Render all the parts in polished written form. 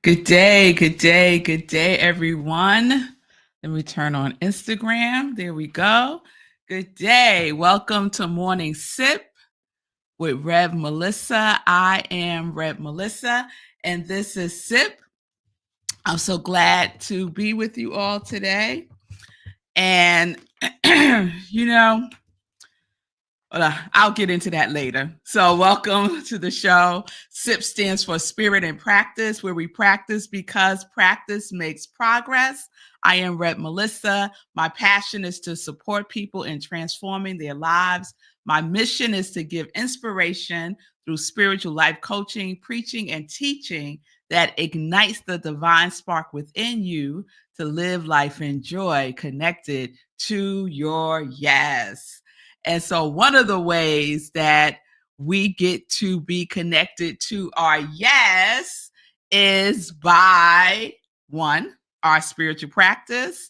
Good day, good day, good day, everyone. Let me turn on Instagram. There we go. Good day. Welcome to Morning Sip with Rev Melissa. I am Rev Melissa, and this is Sip. I'm so glad to be with you all today. And, I'll get into that later. So, welcome to the show. SIP stands for Spirit and Practice, where we practice because practice makes progress. I am Red Melissa. My passion is to support people in transforming their lives. My mission is to give inspiration through spiritual life coaching, preaching, and teaching that ignites the divine spark within you to live life in joy, connected to your yes. And so one of the ways that we get to be connected to our yes is by one, our spiritual practice,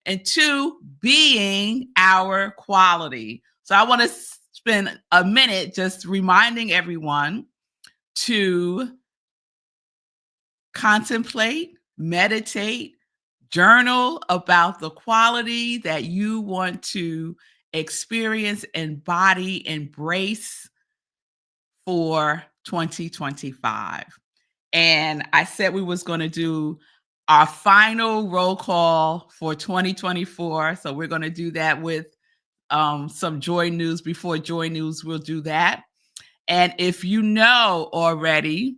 and two, being our quality. So I want to spend a minute just reminding everyone to contemplate, meditate, journal about the quality that you want to experience, embody, embrace for 2025. And I said we was going to do our final roll call for 2024. So we're going to do that with some joy news. Before joy news, we'll do that. And if you know already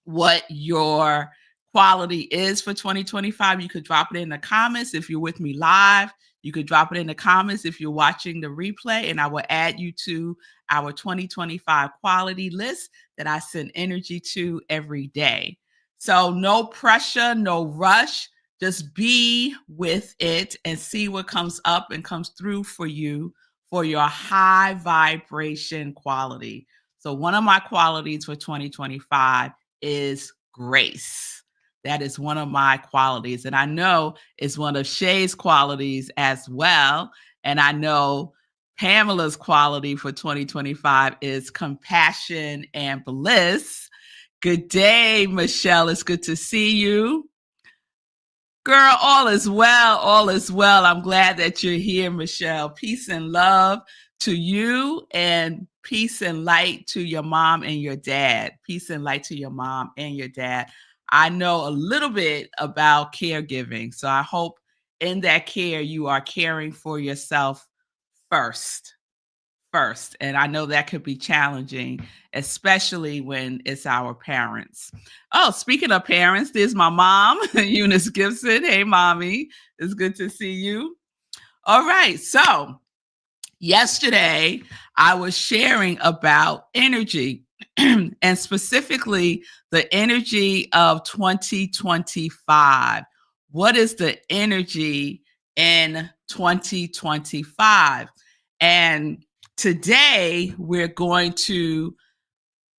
what your quality is for 2025, you could drop it in the comments. If you're with me live, you could drop it in the comments if you're watching the replay, and I will add you to our 2025 quality list that I send energy to every day. So no pressure, no rush, just be with it and see what comes up and comes through for you for your high vibration quality. So one of my qualities for 2025 is grace. That is one of my qualities. And I know it's one of Shay's qualities as well. And I know Pamela's quality for 2025 is compassion and bliss. Good day, Michelle. It's good to see you. Girl, all is well. All is well. I'm glad that you're here, Michelle. Peace and love to you, and peace and light to your mom and your dad. Peace and light to your mom and your dad. I know a little bit about caregiving, so I hope in that care you are caring for yourself first. And I know that could be challenging, especially when it's our parents. Oh, speaking of parents, there's my mom, Eunice Gibson. Hey, mommy. It's good to see you. All right. So yesterday, I was sharing about energy and specifically the energy of 2025. What is the energy in 2025? And today, we're going to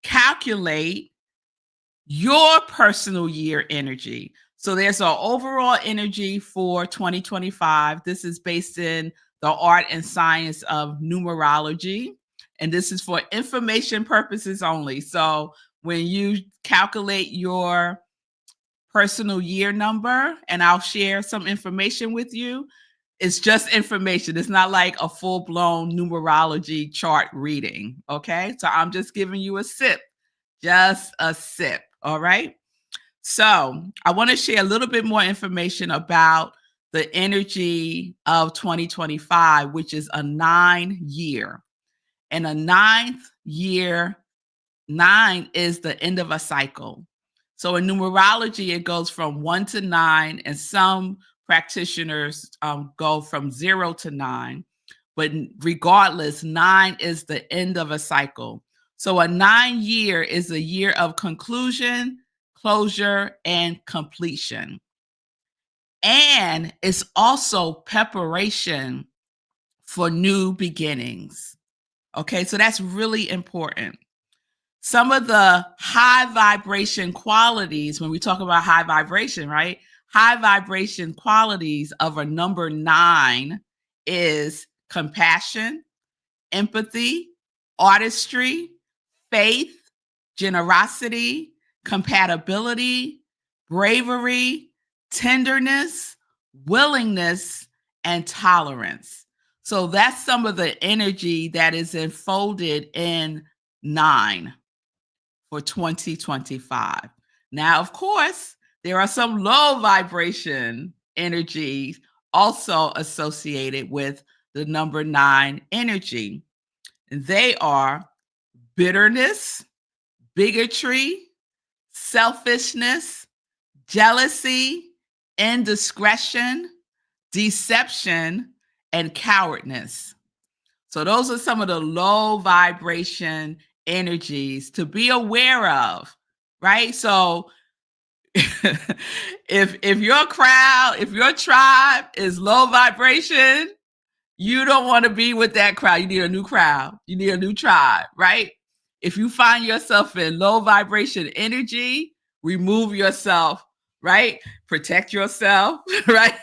calculate your personal year energy. So there's an overall energy for 2025. This is based in the art and science of numerology. And this is for information purposes only. So when you calculate your personal year number, and I'll share some information with you, it's just information. It's not like a full-blown numerology chart reading, okay? So I'm just giving you a sip, just a sip, all right? So I want to share a little bit more information about the energy of 2025, which is a 9-year. And a 9th year, 9 is the end of a cycle. So in numerology, it goes from 1 to 9, and some practitioners go from 0 to 9. But regardless, 9 is the end of a cycle. So a 9-year is a year of conclusion, closure, and completion. And it's also preparation for new beginnings. Okay, so that's really important. Some of the high vibration qualities, when we talk about high vibration, right? High vibration qualities of a number 9 is compassion, empathy, artistry, faith, generosity, compatibility, bravery, tenderness, willingness, and tolerance. So that's some of the energy that is enfolded in 9 for 2025. Now, of course, there are some low vibration energies also associated with the number 9 energy. They are bitterness, bigotry, selfishness, jealousy, indiscretion, deception, and cowardness. So those are some of the low vibration energies to be aware of, right? So if your crowd, if your tribe is low vibration, you don't want to be with that crowd. You need a new crowd. You need a new tribe, right? If you find yourself in low vibration energy, remove yourself, right? Protect yourself, right?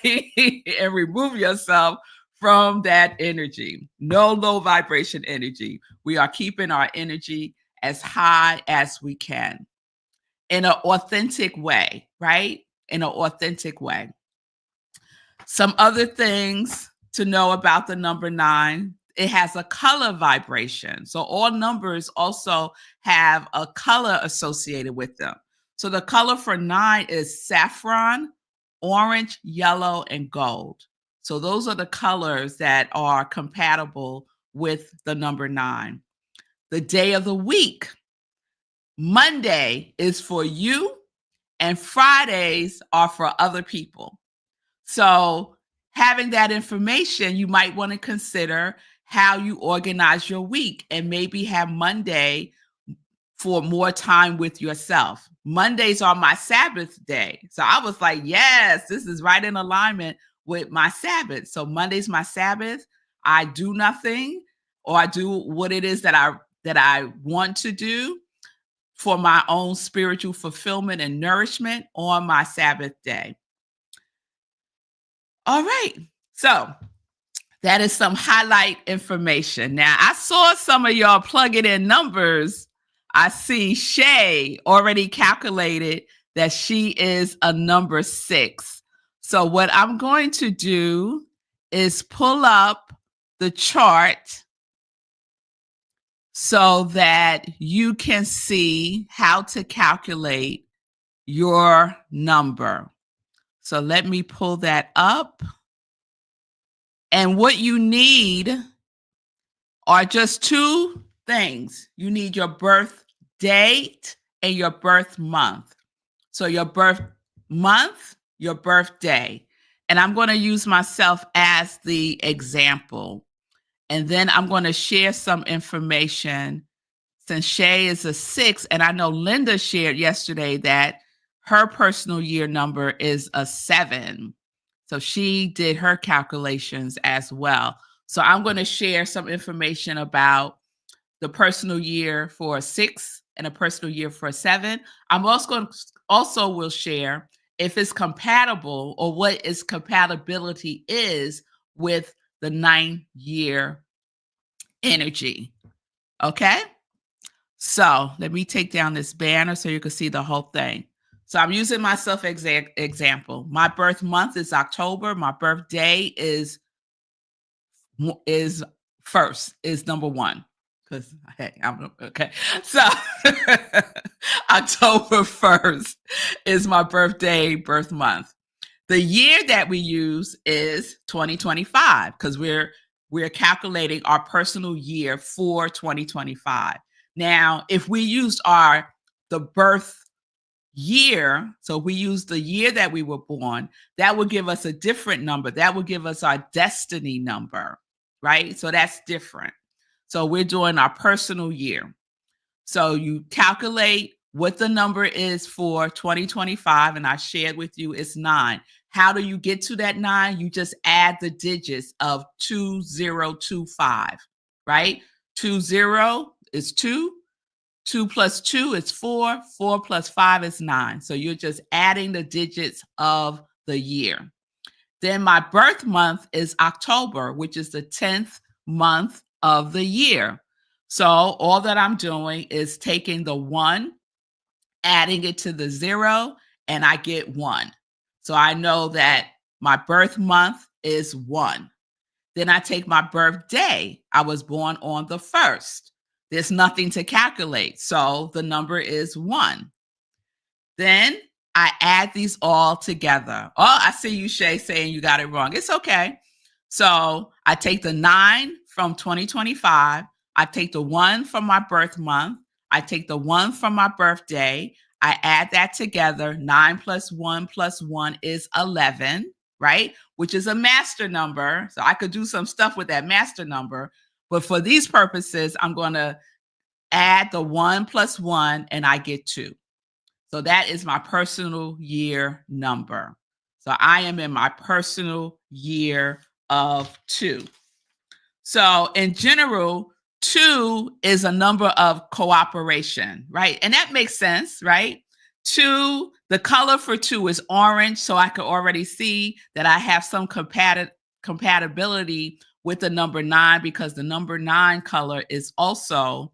And remove yourself from that energy. No low vibration energy. We are keeping our energy as high as we can in an authentic way, right? In an authentic way. Some other things to know about the number 9, it has a color vibration. So all numbers also have a color associated with them. So the color for 9 is saffron, orange, yellow, and gold. So those are the colors that are compatible with the number 9. The day of the week. Monday is for you, and Fridays are for other people. So having that information, you might want to consider how you organize your week and maybe have Monday for more time with yourself. Mondays are my Sabbath day. So I was like, yes, this is right in alignment with my Sabbath. So Monday's my Sabbath. I do nothing, or I do what it is that I want to do for my own spiritual fulfillment and nourishment on my Sabbath day. All right. So that is some highlight information. Now, I saw some of y'all plugging in numbers. I see Shay already calculated that she is a number 6. So what I'm going to do is pull up the chart so that you can see how to calculate your number. So let me pull that up. And what you need are just 2 things. You need your birth date and your birth month. So your birth month, your birthday. And I'm going to use myself as the example. And then I'm going to share some information since Shay is a 6. And I know Linda shared yesterday that her personal year number is a 7. So she did her calculations as well. So I'm going to share some information about the personal year for a 6 and a personal year for a 7. I'm also will share if it's compatible or what its compatibility is with the 9-year energy. Okay? So let me take down this banner so you can see the whole thing. So I'm using myself example. My birth month is October. My birthday is first, is number 1. Because hey, I'm okay. So October 1st is my birth month. The year that we use is 2025 because we're calculating our personal year for 2025. Now, if we used the birth year, so we use the year that we were born, that would give us a different number. That would give us our destiny number, right? So that's different. So we're doing our personal year. So you calculate what the number is for 2025, and I shared with you it's 9. How do you get to that 9? You just add the digits of 2025, right? 20 is 2. 2 plus 2 is 4. 4 plus 5 is 9. So you're just adding the digits of the year. Then my birth month is October, which is the 10th month of the year. So all that I'm doing is taking the 1, adding it to the 0, and I get 1. So I know that my birth month is 1. Then I take my birthday. I was born on the 1st. There's nothing to calculate. So the number is 1. Then I add these all together. Oh, I see you, Shay, saying you got it wrong. It's okay. So I take the 9 from 2025. I take the 1 from my birth month. I take the 1 from my birthday. I add that together. 9 plus 1 is 11, right? Which is a master number. So I could do some stuff with that master number. But for these purposes, I'm going to add the 1 plus 1 and I get 2. So that is my personal year number. So I am in my personal year of 2. So in general, 2 is a number of cooperation, right? And that makes sense, right? 2, the color for 2 is orange. So I could already see that I have some compatibility with the number 9 because the number 9 color is also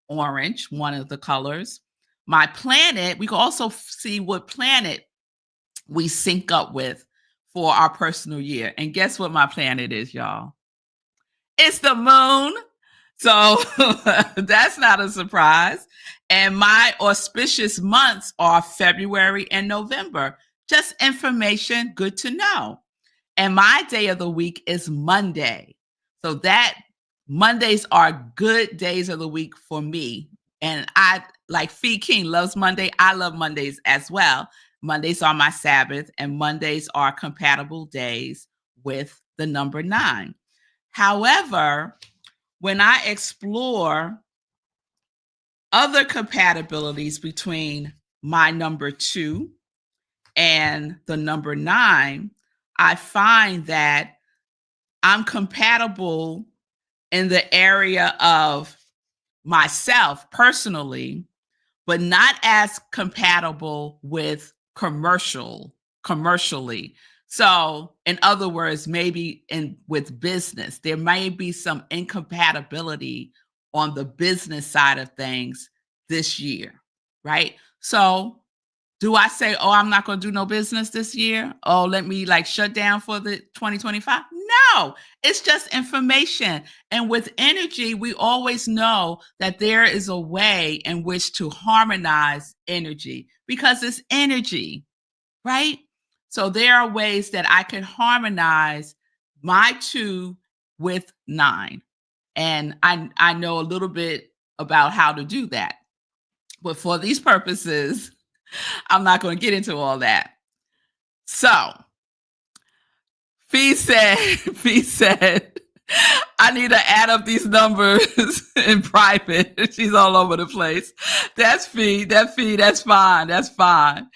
orange, one of the colors. My planet, we can also see what planet we sync up with for our personal year. And guess what my planet is, y'all? It's the moon. So that's not a surprise. And my auspicious months are February and November. Just information, good to know. And my day of the week is Monday. So that Mondays are good days of the week for me. And I, like Fee King loves Monday, I love Mondays as well. Mondays are my Sabbath, and Mondays are compatible days with the number 9. However, when I explore other compatibilities between my number 2 and the number 9, I find that I'm compatible in the area of myself personally, but not as compatible with commercially. So in other words, maybe with business, there may be some incompatibility on the business side of things this year, right? So do I say, oh, I'm not going to do no business this year? Oh, let me like shut down for the 2025? No, it's just information. And with energy, we always know that there is a way in which to harmonize energy because it's energy, right? So there are ways that I can harmonize my 2 with 9. And I know a little bit about how to do that. But for these purposes, I'm not going to get into all that. So, Fee said, I need to add up these numbers in private. She's all over the place. That's Fee. That's fine. That's fine.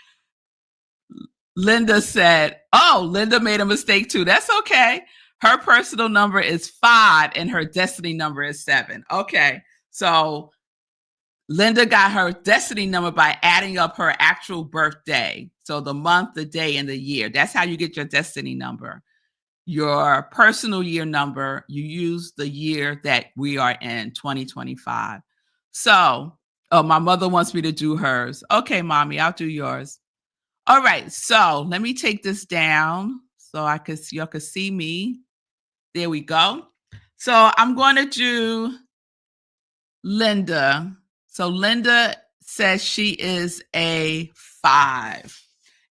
Linda said, oh, Linda made a mistake too. That's okay. Her personal number is 5 and her destiny number is 7. Okay. So Linda got her destiny number by adding up her actual birthday. So the month, the day, and the year. That's how you get your destiny number. Your personal year number, you use the year that we are in, 2025. So, oh, my mother wants me to do hers. Okay, mommy, I'll do yours. All right, so let me take this down so y'all can see me. There we go. So I'm going to do Linda. So Linda says she is a 5.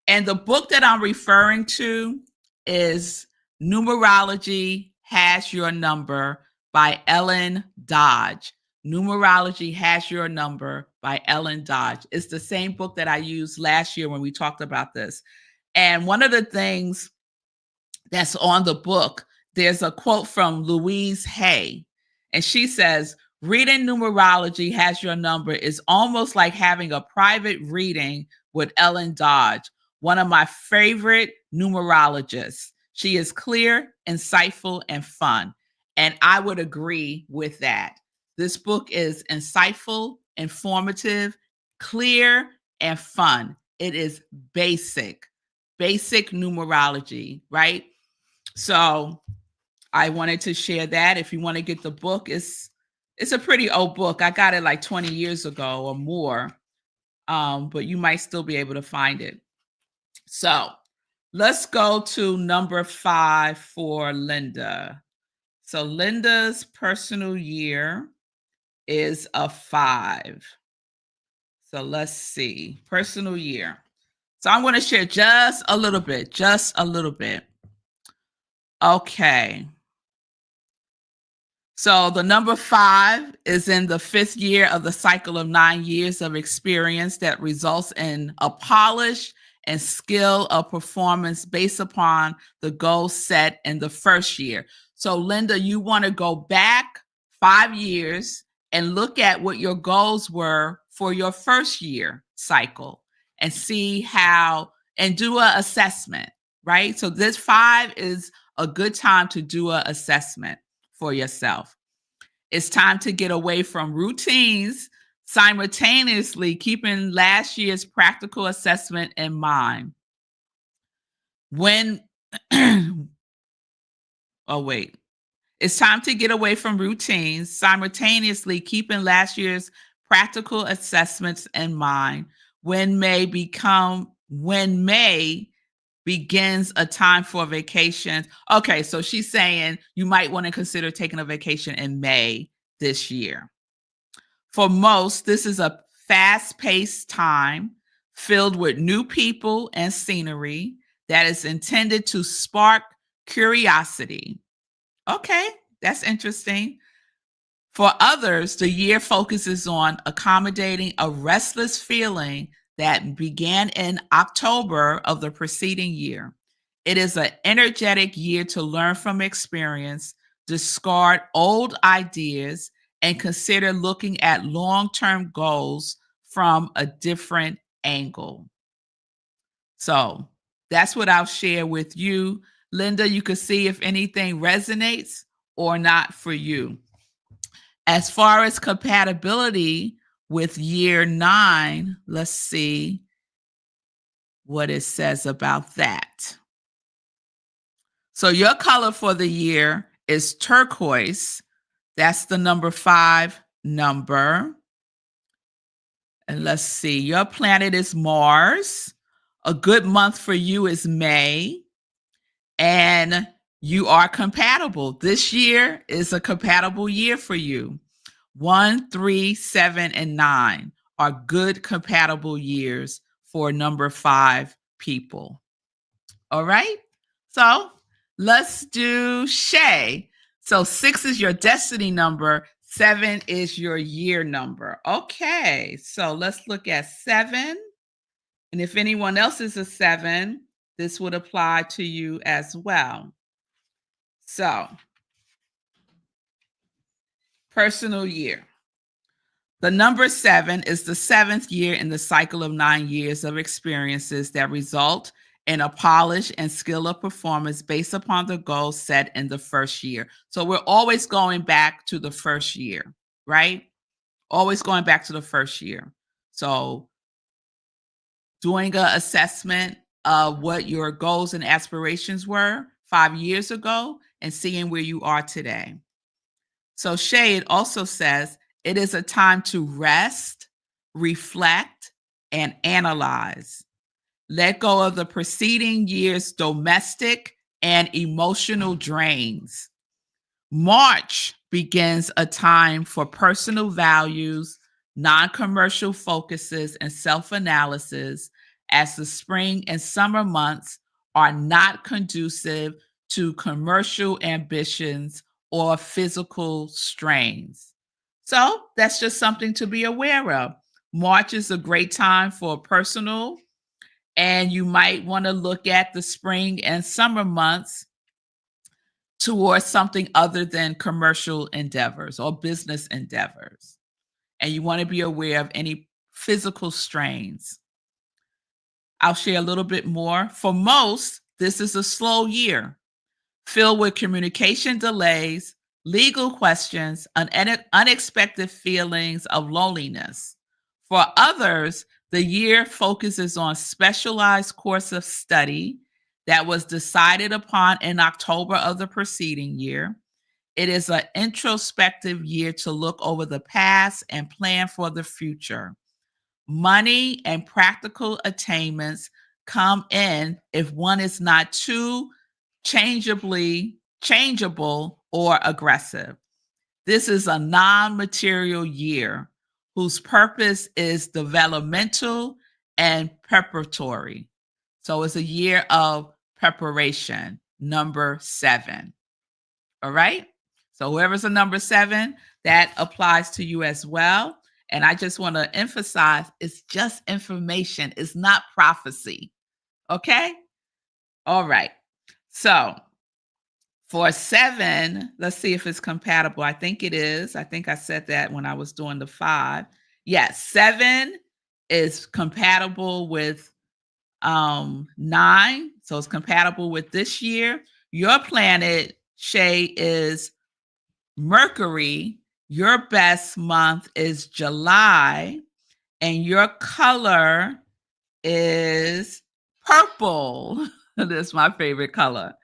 And the book that I'm referring to is Numerology Has Your Number by Ellin Dodge. Numerology Has Your Number by Ellin Dodge. It's the same book that I used last year when we talked about this. And one of the things that's on the book, there's a quote from Louise Hay. And she says, reading Numerology Has Your Number is almost like having a private reading with Ellin Dodge, one of my favorite numerologists. She is clear, insightful, and fun. And I would agree with that. This book is insightful, informative, clear, and fun. It is basic numerology, right? So I wanted to share that. If you want to get the book, it's a pretty old book. I got it like 20 years ago or more, but you might still be able to find it. So let's go to number 5 for Linda. So Linda's personal year is a 5. So let's see. Personal year. So I'm going to share just a little bit, just a little bit. Okay. So the number 5 is in the 5th year of the cycle of 9 years of experience that results in a polish and skill of performance based upon the goals set in the first year. So Linda, you want to go back 5 years and look at what your goals were for your first year cycle and see how, and do an assessment, right? So this 5 is a good time to do an assessment for yourself. It's time to get away from routines, simultaneously keeping last year's practical assessment in mind. When, oh, wait. It's time to get away from routines, simultaneously keeping last year's practical assessments in mind. When May begins a time for vacation. Okay, so she's saying you might want to consider taking a vacation in May this year. For most, this is a fast-paced time filled with new people and scenery that is intended to spark curiosity. Okay, that's interesting. For others, the year focuses on accommodating a restless feeling that began in October of the preceding year. It is an energetic year to learn from experience, discard old ideas, and consider looking at long-term goals from a different angle. So that's what I'll share with you. Linda, you can see if anything resonates or not for you. As far as compatibility with year 9, let's see what it says about that. So your color for the year is turquoise. That's the number 5 number. And let's see, your planet is Mars. A good month for you is May. And you are compatible. This year is a compatible year for you. 1, 3, 7, and 9 are good compatible years for number 5 people. All right. So let's do Shay. So 6 is your destiny number. 7 is your year number. Okay. So let's look at 7. And if anyone else is a 7, this would apply to you as well. So, personal year. The number 7 is the 7th year in the cycle of 9 years of experiences that result in a polish and skill of performance based upon the goals set in the first year. So we're always going back to the first year, right? Always going back to the first year. So doing an assessment of what your goals and aspirations were 5 years ago and seeing where you are today. So Shade also says it is a time to rest, reflect, and analyze. Let go of the preceding year's domestic and emotional drains. March begins a time for personal values, non-commercial focuses, and self-analysis, as the spring and summer months are not conducive to commercial ambitions or physical strains. So that's just something to be aware of. March is a great time for personal, and you might want to look at the spring and summer months towards something other than commercial endeavors or business endeavors. And you want to be aware of any physical strains. I'll share a little bit more. For most, this is a slow year filled with communication delays, legal questions, and unexpected feelings of loneliness. For others, the year focuses on specialized course of study that was decided upon in October of the preceding year. It is an introspective year to look over the past and plan for the future. Money and practical attainments come in if one is not too changeable or aggressive. This is a non-material year whose purpose is developmental and preparatory. So it's a year of preparation, number 7. All right. So whoever's a number 7, that applies to you as well. And I just want to emphasize it's just information, it's not prophecy. Okay. All right. So for 7, let's see if it's compatible. I think it is. I think I said that when I was doing the 5. Yes, 7 is compatible with 9. So it's compatible with this year. Your planet, Shay, is Mercury. Your best month is July, and your color is purple. That's my favorite color.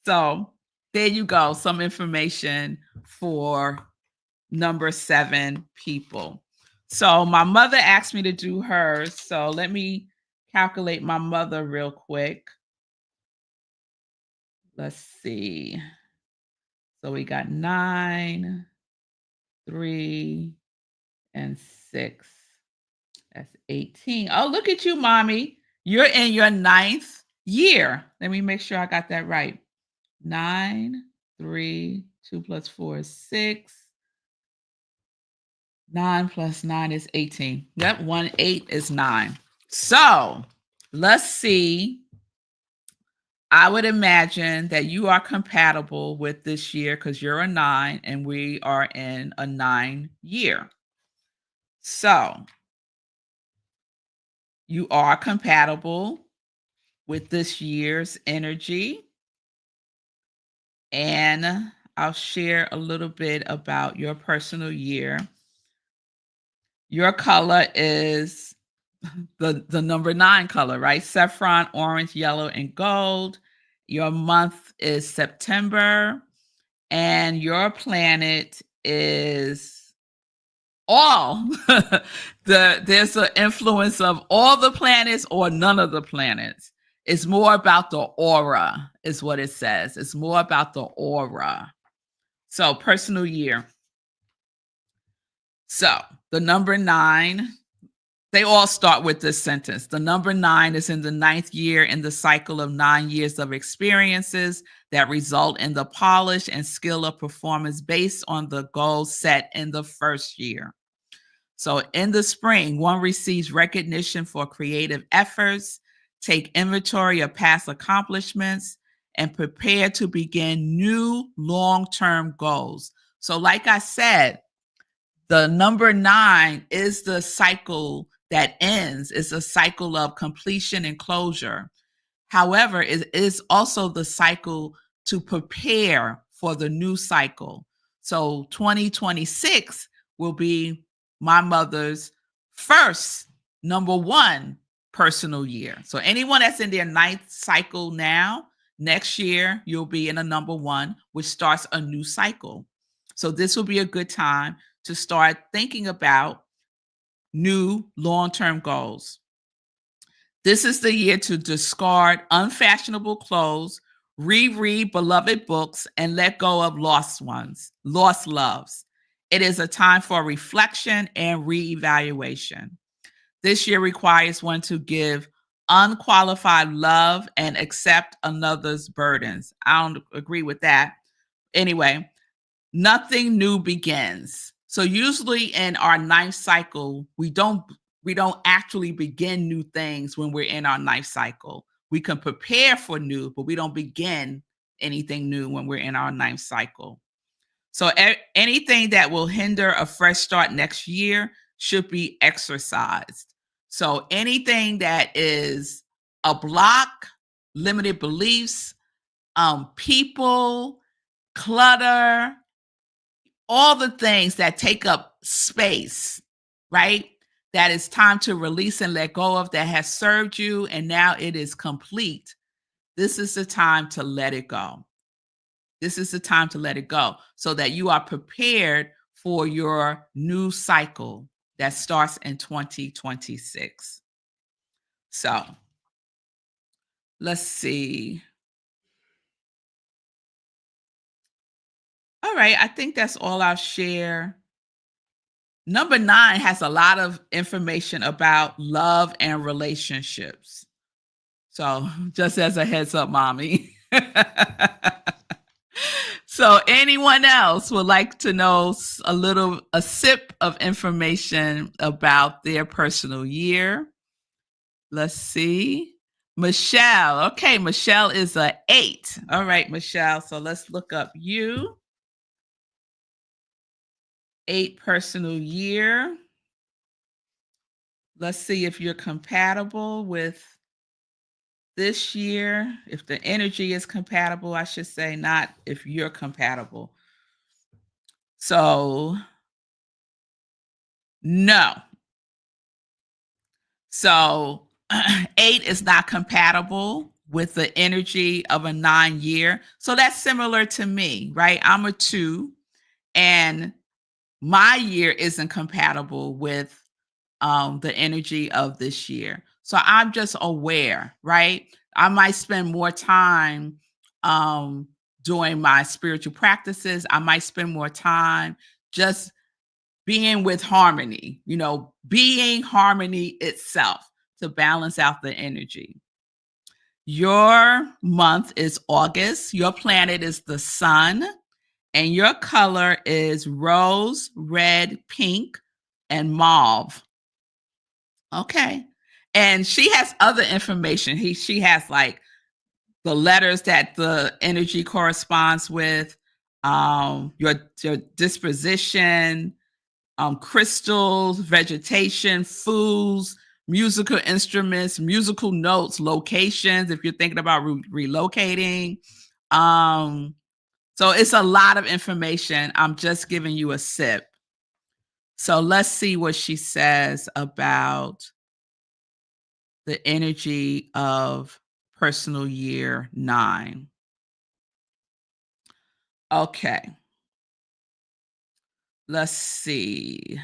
So there you go. Some information for number 7 people. So my mother asked me to do hers. So let me calculate my mother real quick. Let's see. So we got 9, 3, and 6. That's 18. Oh, look at you, mommy. You're in your 9th year. Let me make sure I got that right. 9, 3, 2 plus 4 is 6. 9 plus 9 is 18. Yep, 1, 8 is 9. So let's see. I would imagine that you are compatible with this year because you're a 9 and we are in a 9 year. So you are compatible with this year's energy. And I'll share a little bit about your personal year. Your color is the number 9 color, right? Saffron, orange, yellow, and gold. Your month is September, and your planet is all. There's an influence of all the planets or none of the planets. It's more about the aura, is what it says. It's more about the aura. So, personal year. So, the number 9, they all start with this sentence. The number 9 is in the 9th year in the cycle of 9 years of experiences that result in the polish and skill of performance based on the goals set in the first year. So in the spring, one receives recognition for creative efforts, take inventory of past accomplishments, and prepare to begin new long-term goals. So like I said, the number 9 is the cycle that ends. It's a cycle of completion and closure. However, it is also the cycle to prepare for the new cycle. So 2026 will be my mother's first number 1 personal year. So anyone that's in their 9th cycle now, next year you'll be in a number 1, which starts a new cycle. So this will be a good time to start thinking about new long-term goals. This is the year to discard unfashionable clothes, reread beloved books, and let go of lost loves. It is a time for reflection and reevaluation. This year requires one to give unqualified love and accept another's burdens. I don't agree with that. Anyway, nothing new begins. So usually in our 9th cycle, we don't actually begin new things when we're in our 9th cycle. We can prepare for new, but we don't begin anything new when we're in our 9th cycle. So anything that will hinder a fresh start next year should be exercised. So anything that is a block, limited beliefs, people, clutter, all the things that take up space, right? That it's time to release and let go of, that has served you and now it is complete. This is the time to let it go. This is the time to let it go so that you are prepared for your new cycle that starts in 2026. So Let's see. All right, I think that's all I'll share. Number 9 has a lot of information about love and relationships. So, just as a heads up, mommy. So, anyone else would like to know a sip of information about their personal year? Let's see. Michelle. Okay, Michelle is a 8. All right, Michelle. So let's look up you. 8 personal year. Let's see if you're compatible with this year. If the energy is compatible, I should say, not if you're compatible. So, no. So, 8 is not compatible with the energy of a 9 year. So that's similar to me, right? I'm a 2 and my year isn't compatible with the energy of this year. So I'm just aware, right? I might spend more time um, doing my spiritual practices. I might spend more time just being with harmony, being harmony itself to balance out the energy. Your month is August. Your planet is the sun, and your color is rose, red, pink, and mauve. Okay. And she has other information. She has like the letters that the energy corresponds with, your disposition, crystals, vegetation, foods, musical instruments, musical notes, locations, if you're thinking about relocating. So it's a lot of information. I'm just giving you a sip. So let's see what she says about the energy of personal year 9. Okay. Let's see.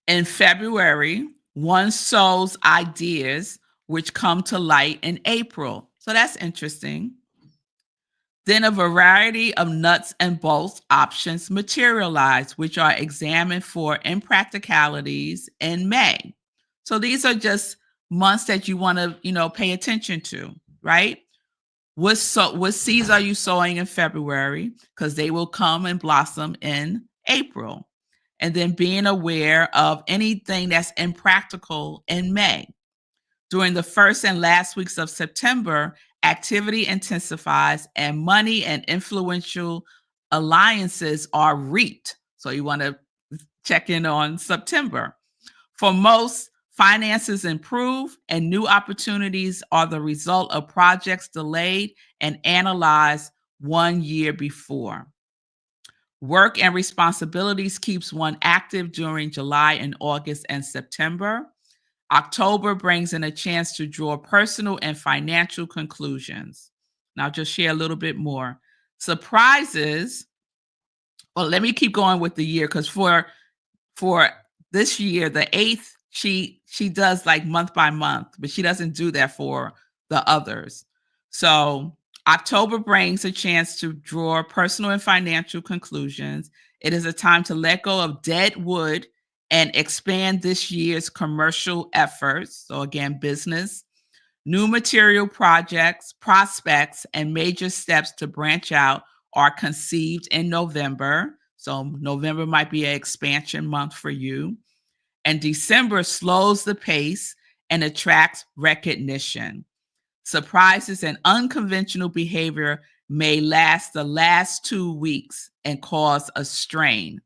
In February, one sows ideas which come to light in April. So that's interesting. Then a variety of nuts and bolts options materialize, which are examined for impracticalities in May. So these are just months that you want to, pay attention to, right? What seeds are you sowing in February? Because they will come and blossom in April. And then being aware of anything that's impractical in May. During the first and last weeks of September, activity intensifies and money and influential alliances are reaped. So you want to check in on September. For most, finances improve and new opportunities are the result of projects delayed and analyzed 1 year before. Work and responsibilities keeps one active during July and August and September. October brings in a chance to draw personal and financial conclusions. Now, I'll just share a little bit more. Surprises. Well, let me keep going with the year because for this year, the 8th, she does like month by month, but she doesn't do that for the others. So October brings a chance to draw personal and financial conclusions. It is a time to let go of dead wood and expand this year's commercial efforts. So again, business, new material projects, prospects, and major steps to branch out are conceived in November. So November might be an expansion month for you. And December slows the pace and attracts recognition. Surprises and unconventional behavior may last the last 2 weeks and cause a strain.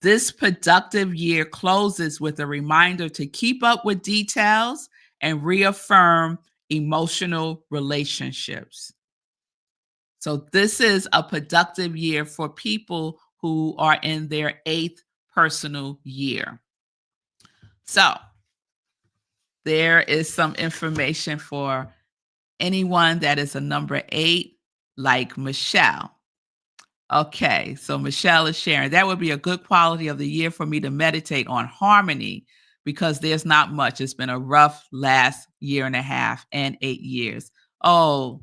This productive year closes with a reminder to keep up with details and reaffirm emotional relationships. So, this is a productive year for people who are in their 8th personal year. So, there is some information for anyone that is a number 8, like Michelle. Okay, so Michelle is sharing that would be a good quality of the year for me to meditate on harmony because there's not much. It's been a rough last year and a half and 8 years. Oh,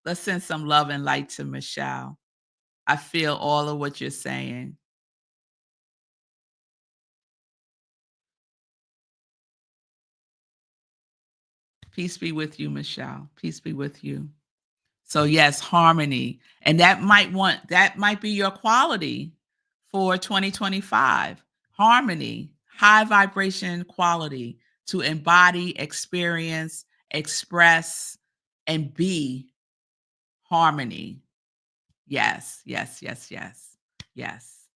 let's send some love and light to Michelle. I feel all of what you're saying. Peace be with you, Michelle. Peace be with you. So yes, harmony. And that might be your quality for 2025. Harmony, high vibration quality to embody, experience, express, and be harmony. Yes, yes, yes, yes, yes.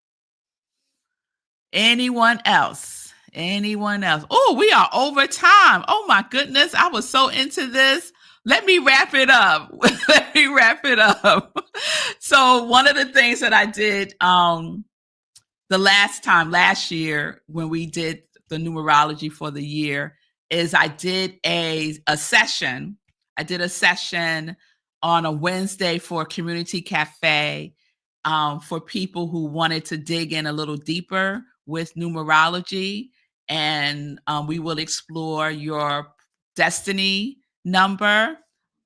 Anyone else? Anyone else? Oh, we are over time. Oh my goodness. I was so into this. Let me wrap it up. Let me wrap it up. So one of the things that I did last year when we did the numerology for the year is I did a session. I did a session on a Wednesday for a community cafe for people who wanted to dig in a little deeper with numerology. And we will explore your destiny number,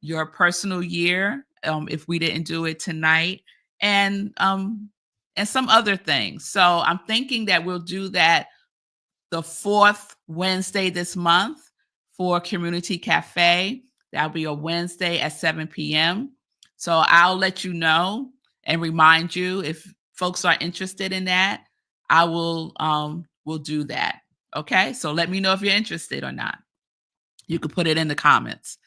your personal year, if we didn't do it tonight, and some other things. So I'm thinking that we'll do that the fourth Wednesday this month for Community Cafe. That'll be a Wednesday at 7 p.m. So I'll let you know and remind you if folks are interested in that. I will do that. Okay, so let me know if you're interested or not. You can put it in the comments.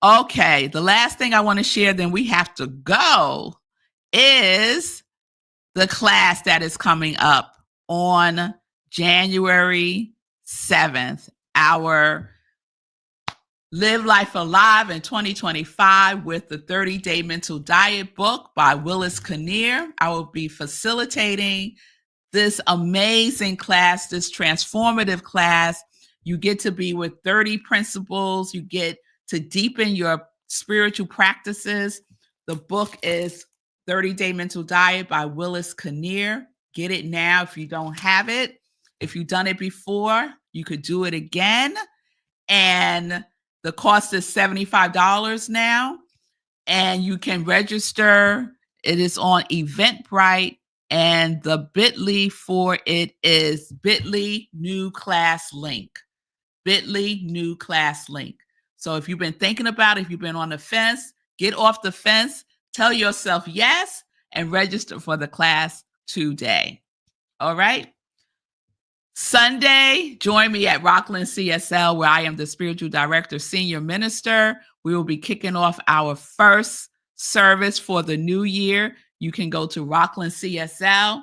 Okay, the last thing I want to share, then we have to go, is the class that is coming up on January 7th, our Live Life Alive in 2025 with the 30-Day Mental Diet book by Willis Kinnear. I will be facilitating this amazing class, this transformative class. You get to be with 30 principles. You get to deepen your spiritual practices. The book is 30-Day Mental Diet by Willis Kinnear. Get it now if you don't have it. If you've done it before, you could do it again. And the cost is $75 now. And you can register. It is on Eventbrite. And the bit.ly for it is bit.ly new class link. bit.ly new class link. So if you've been thinking about it, if you've been on the fence, get off the fence, tell yourself yes, and register for the class today. All right? Sunday, join me at Rockland CSL, where I am the spiritual director, senior minister. We will be kicking off our first service for the new year. You can go to Rockland CSL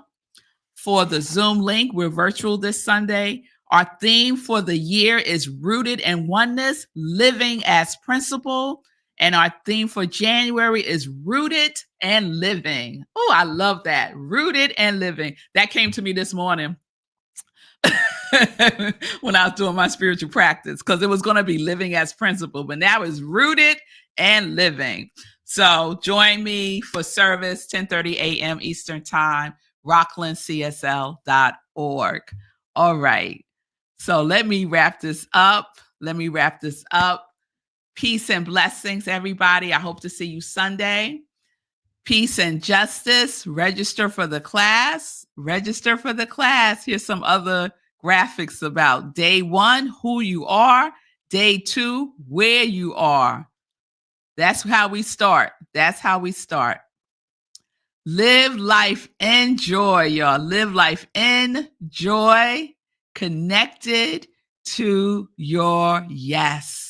for the Zoom link. We're virtual this Sunday. Our theme for the year is Rooted in Oneness, Living as Principle. And our theme for January is Rooted and Living. Oh, I love that. Rooted and Living. That came to me this morning when I was doing my spiritual practice, because it was going to be living as principle, but now it's rooted and living. So join me for service, 10:30 a.m. Eastern Time, rocklandcsl.org. All right. So let me wrap this up. Peace and blessings, everybody. I hope to see you Sunday. Peace and justice. Register for the class. Here's some other graphics about day 1, who you are. Day 2, where you are. That's how we start. Live life in joy, y'all. Live life in joy, connected to your yes.